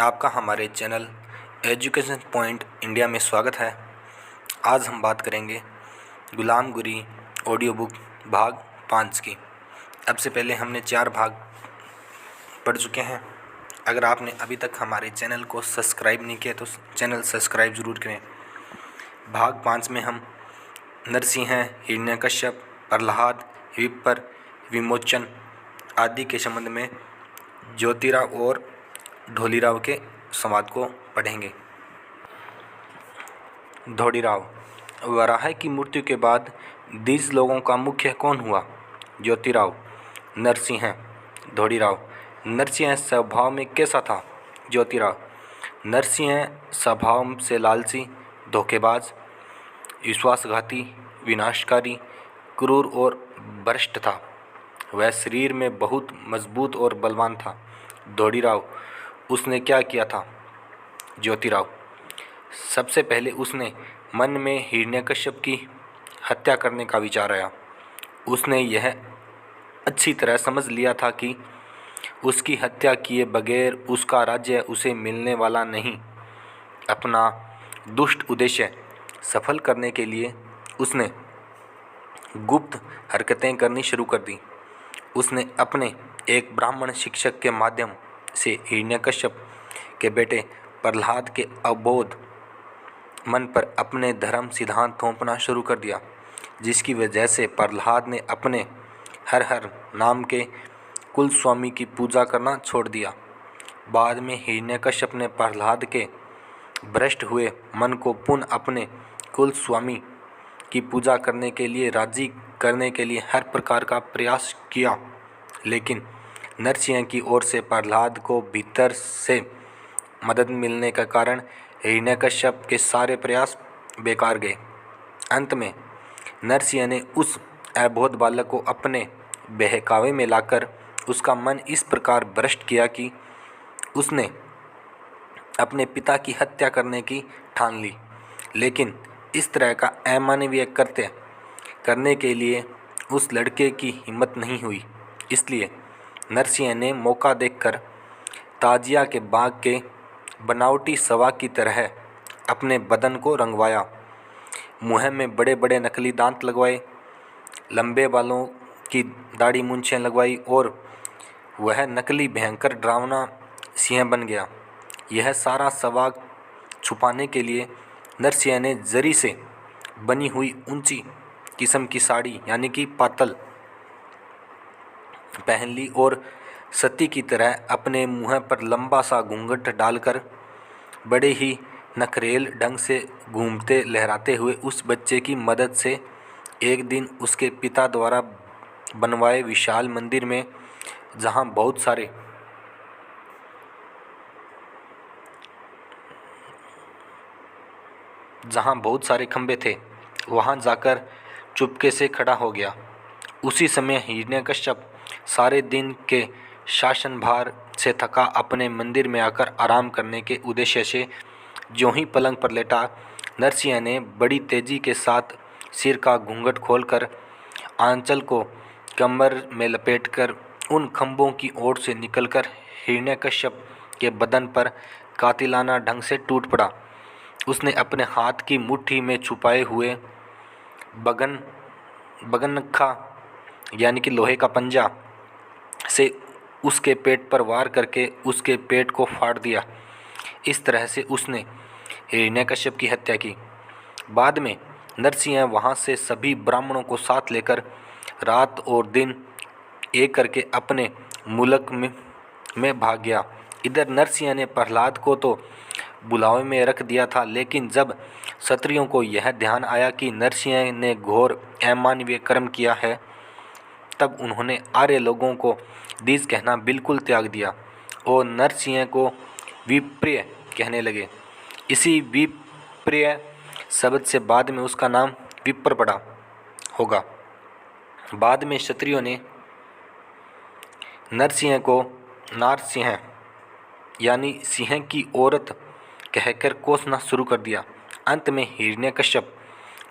आपका हमारे channel education point India में स्वागत है। आज हम बात करेंगे गुलाम गिरी ऑडियो बुक भाग 5 की। अब से पहले हमने 4 भाग पढ़ चुके हैं। अगर आपने अभी तक हमारे चैनल को सब्सक्राइब नहीं किया तो चैनल सब्सक्राइब ज़रूर करें। भाग 5 में हम नरसिंह, हिरण्यकश्यप, प्रहलाद, विप्र, विमोचन आदि के संबंध में ज्योतिराव और ढोलीराव के संवाद को पढ़ेंगे। ढोलीराव: वराह की मृत्यु के बाद द्विज लोगों का मुख्य कौन हुआ? ज्योतिराव: नरसिंह। ढोलीराव: नरसिंह स्वभाव में कैसा था? ज्योतिराव: नरसिंह स्वभाव से लालची, धोखेबाज, विश्वासघाती, विनाशकारी, क्रूर और भ्रष्ट था। वह शरीर में बहुत मजबूत और बलवान था। ढोलीराव: उसने क्या किया था? ज्योतिराव: सबसे पहले उसने मन में हिरण्यकश्यप की हत्या करने का विचार आया। उसने यह अच्छी तरह समझ लिया था कि उसकी हत्या किए बगैर उसका राज्य उसे मिलने वाला नहीं। अपना दुष्ट उद्देश्य सफल करने के लिए उसने गुप्त हरकतें करनी शुरू कर दी। उसने अपने एक ब्राह्मण शिक्षक के माध्यम से हिरण्यकश्यप के बेटे प्रहलाद के अबोध मन पर अपने धर्म सिद्धांत थोपना शुरू कर दिया, जिसकी वजह से प्रहलाद ने अपने हर हर नाम के कुल स्वामी की पूजा करना छोड़ दिया। बाद में हिरण्यकश्यप ने प्रहलाद के भ्रष्ट हुए मन को पुनः अपने कुल स्वामी की पूजा करने के लिए राजी करने के लिए हर प्रकार का प्रयास किया, लेकिन नरसिंह की ओर से प्रहलाद को भीतर से मदद मिलने के कारण हिरण्यकश्यप के सारे प्रयास बेकार गए। अंत में नरसिंह ने उस अबोध बालक को अपने बहकावे में लाकर उसका मन इस प्रकार भ्रष्ट किया कि उसने अपने पिता की हत्या करने की ठान ली। लेकिन इस तरह का अमानवीय कृत्य करने के लिए उस लड़के की हिम्मत नहीं हुई। इसलिए नरसिंह ने मौका देखकर ताजिया के बाग के बनावटी सवा की तरह अपने बदन को रंगवाया, मुँह में बड़े बड़े नकली दांत लगवाए, लंबे बालों की दाढ़ी मूंछें लगवाई और वह नकली भयंकर डरावना सिंह बन गया। यह सारा सवा छुपाने के लिए नरसिंह ने जरी से बनी हुई ऊंची किस्म की साड़ी यानी कि पातल पहन ली और सती की तरह अपने मुंह पर लंबा सा घूंघट डालकर बड़े ही नखरेल ढंग से घूमते लहराते हुए उस बच्चे की मदद से एक दिन उसके पिता द्वारा बनवाए विशाल मंदिर में, जहां बहुत सारे खंभे थे, वहां जाकर चुपके से खड़ा हो गया। उसी समय हिरण्यकश्यप सारे दिन के शासन भार से थका अपने मंदिर में आकर आराम करने के उद्देश्य से ज्यों ही पलंग पर लेटा, नरसिंह ने बड़ी तेजी के साथ सिर का घूंघट खोलकर आंचल को कमर में लपेटकर उन खंभों की ओर से निकलकर हिरण्यकश्यप के बदन पर कातिलाना ढंग से टूट पड़ा। उसने अपने हाथ की मुट्ठी में छुपाए हुए बगनखा यानी कि लोहे का पंजा से उसके पेट पर वार करके उसके पेट को फाड़ दिया। इस तरह से उसने हिरण्यकश्यप की हत्या की। बाद में नरसिंह वहाँ से सभी ब्राह्मणों को साथ लेकर रात और दिन एक करके अपने मुल्क में भाग गया। इधर नरसिंह ने प्रहलाद को तो बुलावे में रख दिया था, लेकिन जब क्षत्रियों को यह ध्यान आया कि नरसिंह ने घोर अमानवीय कर्म किया है, तब उन्होंने आर्य लोगों को द्विज कहना बिल्कुल त्याग दिया और नरसिंह को विप्रिय कहने लगे। इसी विप्रिय शब्द से बाद में उसका नाम विप्र पड़ा होगा। बाद में क्षत्रियों ने नरसिंह को नारसिंह यानी सिंह की औरत कहकर कोसना शुरू कर दिया। अंत में हिरण्यकश्यप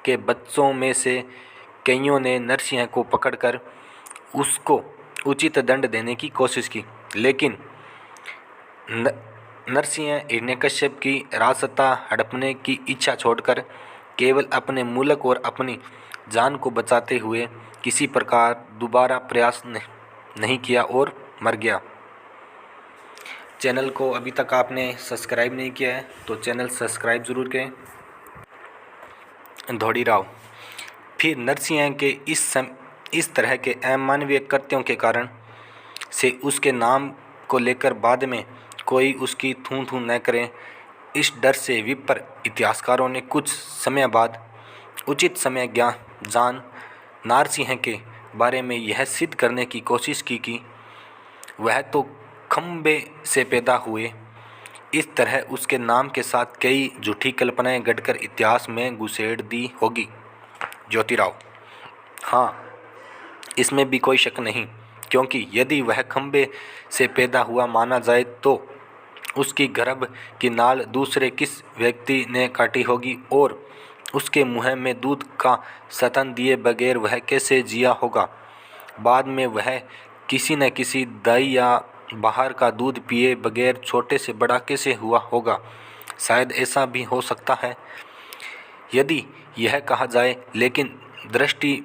के बच्चों में से कईयों ने नरसिंह को पकड़कर उसको उचित दंड देने की कोशिश की, लेकिन नरसिंह हिरण्यकश्यप की राजसत्ता हड़पने की इच्छा छोड़कर केवल अपने मुल्क और अपनी जान को बचाते हुए किसी प्रकार दोबारा प्रयास नहीं किया और मर गया। चैनल को अभी तक आपने सब्सक्राइब नहीं किया है तो चैनल सब्सक्राइब ज़रूर करें। धोड़ीराव। फिर नरसिंह के इस तरह के अमानवीय कृत्यों के कारण से उसके नाम को लेकर बाद में कोई उसकी थू थू न करे, इस डर से विप्र इतिहासकारों ने कुछ समय बाद उचित समय जान नारसिंह के बारे में यह सिद्ध करने की कोशिश की कि वह तो खंबे से पैदा हुए। इस तरह उसके नाम के साथ कई झूठी कल्पनाएं गढ़कर इतिहास में घुसेड़ दी होगी। ज्योतिराव। हाँ, इसमें भी कोई शक नहीं, क्योंकि यदि वह खंबे से पैदा हुआ माना जाए तो उसकी गर्भ की नाल दूसरे किस व्यक्ति ने काटी होगी और उसके मुँह में दूध का स्तन दिए बगैर वह कैसे जिया होगा। बाद में वह किसी न किसी दाई या बाहर का दूध पिए बगैर छोटे से बड़ा कैसे हुआ होगा। शायद ऐसा भी हो सकता है यदि यह कहा जाए, लेकिन दृष्टि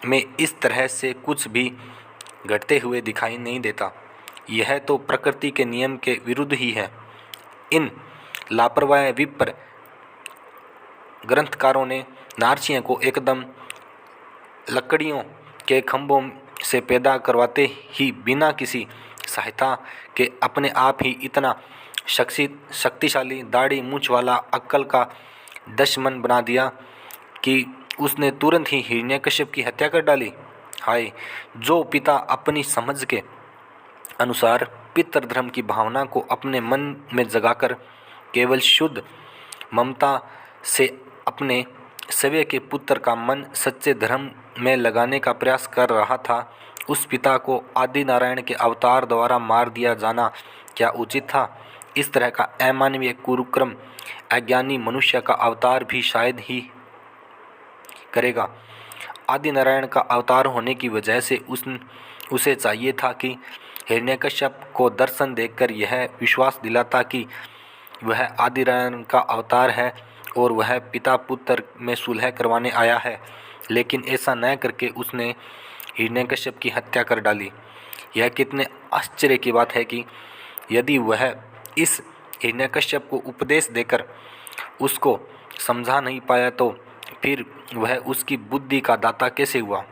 में इस तरह से कुछ भी घटते हुए दिखाई नहीं देता। यह तो प्रकृति के नियम के विरुद्ध ही है। इन लापरवाह विप्र ग्रंथकारों ने नारसिंह को एकदम लकड़ियों के खंभों से पैदा करवाते ही बिना किसी सहायता के अपने आप ही इतना शक्तिशाली दाढ़ी मूंछ वाला अक्ल का दुश्मन बना दिया कि उसने तुरंत ही हिरण्यकश्यप की हत्या कर डाली। हाय, जो पिता अपनी समझ के अनुसार पितृधर्म की भावना को अपने मन में जगाकर केवल शुद्ध ममता से अपने सवे के पुत्र का मन सच्चे धर्म में लगाने का प्रयास कर रहा था, उस पिता को आदि नारायण के अवतार द्वारा मार दिया जाना क्या उचित था। इस तरह का अमानवीय कुरुक्रम अज्ञानी मनुष्य का अवतार भी शायद ही करेगा। आदि नारायण का अवतार होने की वजह से उसे चाहिए था कि हिरण्यकश्यप को दर्शन देखकर यह विश्वास दिलाता कि वह आदि नारायण का अवतार है और वह पिता पुत्र में सुलह करवाने आया है, लेकिन ऐसा न करके उसने हिरण्यकश्यप की हत्या कर डाली। यह कितने आश्चर्य की बात है कि यदि वह इस हिरण्यकश्यप को उपदेश देकर उसको समझा नहीं पाया तो फिर वह उसकी बुद्धि का दाता कैसे हुआ।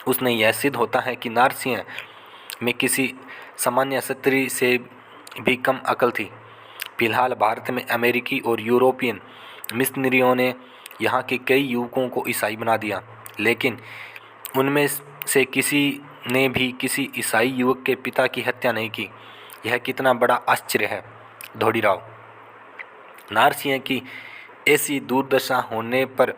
उसने यह सिद्ध होता है कि नारसिंह में किसी सामान्य क्षत्रिय से भी कम अकल थी। फिलहाल भारत में अमेरिकी और यूरोपियन मिशनरियों ने यहाँ के कई युवकों को ईसाई बना दिया, लेकिन उनमें से किसी ने भी किसी ईसाई युवक के पिता की हत्या नहीं की। यह कितना बड़ा आश्चर्य है। धोड़ीराव। नारसिंह की ऐसी दुर्दशा होने पर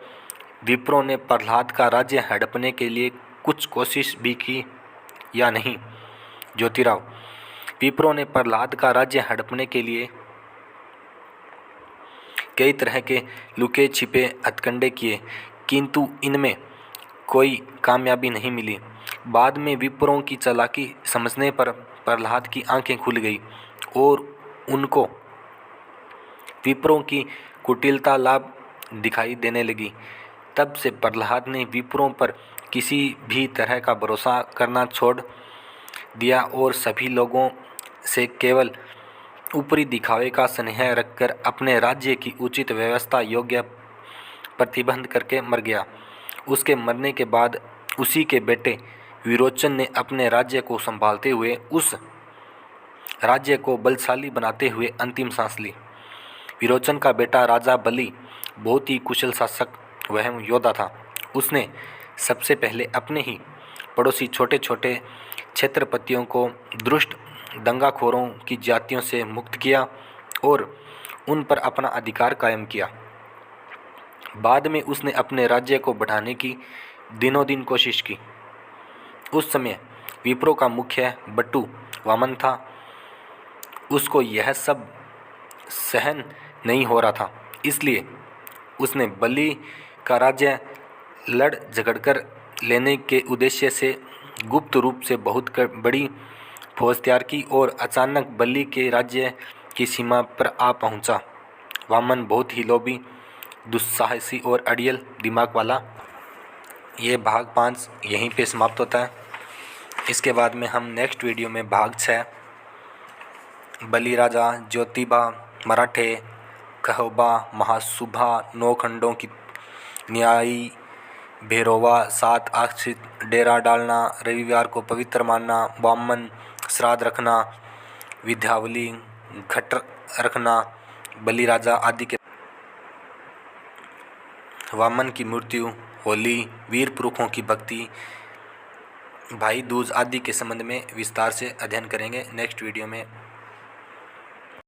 विप्रों ने प्रहलाद का राज्य हड़पने के लिए कुछ कोशिश भी की या नहीं। ज्योतिराव। विप्रों ने प्रहलाद का राज्य हड़पने के लिए कई तरह के लुके छिपे हथकंडे किए, किंतु इनमें कोई कामयाबी नहीं मिली। बाद में विप्रों की चालाकी समझने पर प्रहलाद की आंखें खुल गई और उनको विप्रों की कुटिलता लाभ दिखाई देने लगी। तब से प्रहलाद ने विप्रों पर किसी भी तरह का भरोसा करना छोड़ दिया और सभी लोगों से केवल ऊपरी दिखावे का स्नेह रखकर अपने राज्य की उचित व्यवस्था योग्य प्रतिबंध करके मर गया। उसके मरने के बाद उसी के बेटे विरोचन ने अपने राज्य को संभालते हुए उस राज्य को बलशाली बनाते हुए अंतिम सांस ली। विरोचन का बेटा राजा बलि बहुत ही कुशल शासक वह योद्धा था। उसने सबसे पहले अपने ही पड़ोसी छोटे छोटे क्षेत्रपतियों को दुष्ट दंगाखोरों की जातियों से मुक्त किया और उन पर अपना अधिकार कायम किया। बाद में उसने अपने राज्य को बढ़ाने की दिनों दिन कोशिश की। उस समय विप्रो का मुख्य बट्टू वामन था। उसको यह सब सहन नहीं हो रहा था, इसलिए उसने बलि का राज्य लड़ झगड़कर लेने के उद्देश्य से गुप्त रूप से बहुत बड़ी फौज तैयार की और अचानक बलि के राज्य की सीमा पर आ पहुंचा। वामन बहुत ही लोभी, दुस्साहसी और अड़ियल दिमाग वाला। ये भाग 5 यहीं पे समाप्त होता है। इसके बाद में हम नेक्स्ट वीडियो में भाग 6 बलिराजा, ज्योतिबा, मराठे, खहोबा, महासुभा, 9 खंडों की न्यायी, भैरोवा, 7 आश्रित, डेरा डालना, रविवार को पवित्र मानना, वामन, श्राद्ध रखना, विद्यावली, घट रखना, बलिराजा आदि के, वामन की मृत्यु, होली, वीर पुरुषों की भक्ति, भाई दूज आदि के संबंध में विस्तार से अध्ययन करेंगे नेक्स्ट वीडियो में।